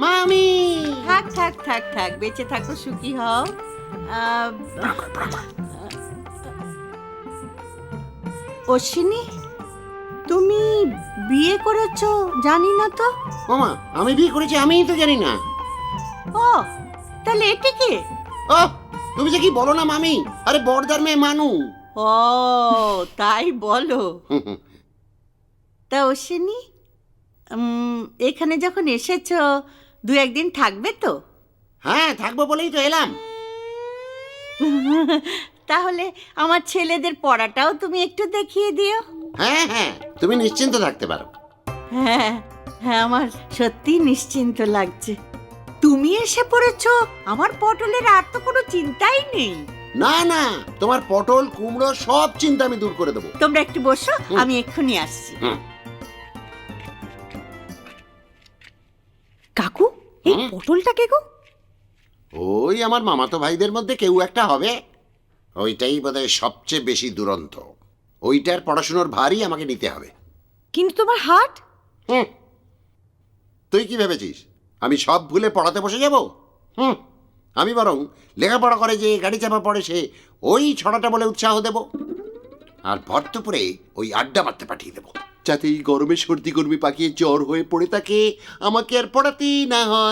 মামি। থাক থাক থাক থাক, বেঁচে থাকো, সুখী হও। আহ, অশ্বিনী, তুমি বিয়ে করেছো জানি না তো। ওমা, আমি বিয়ে করেছি আমিই তো জানি না। ও, তাহলে এটি কে? ও, তুমি যে কি বলো না মামি, আরে বড়দার মেয়ে মানু। ও, তাই বলো। তা অশ্বিনী, এখানে যখন এসেছো, দু একদিন থাকবে তো? হ্যাঁ, থাকবো বলেই তো এলাম। তাহলে আমার ছেলেদের পড়াটাও তুমি একটু দেখিয়ে দিও। হ্যাঁ হ্যাঁ, তুমি নিশ্চিন্ত থাকতে পারো। হ্যাঁ হ্যাঁ, আমার সত্যি নিশ্চিন্ত লাগছে। তুমি এসে পড়েছো, আমার পটলের আর তো কোনো চিন্তাই নেই। না না, তোমার পটল কুমড়ো সব চিন্তা আমি দূর করে দেবো। তোমরা একটু বসো, আমি এক্ষুনি আসছি। কাকু, এই পটলটা কে গো? ওই আমার মামাতো ভাইদের মধ্যে কেউ একটা হবে। ওইটাই বোধহয় সবচেয়ে বেশি দুরন্ত। ওইটার পড়াশুনোর ভারই আমাকে নিতে হবে। কিন্তু তোমার হাট। হুম, তুই কি ভেবেছিস আমি সব ভুলে পড়াতে বসে যাব? আমি বরং লেখাপড়া করে যে গাড়ি চাপা পড়ে সে ওই ছড়াটা বলে উৎসাহ দেব, আর ভর দুপুরে ওই আড্ডা মারতে পাঠিয়ে দেবো, যাতে এই গরমে সর্দি গরমি পাকিয়ে জ্বর হয়ে পড়ে থাকে, আমাকে আর পড়াতেই না হয়।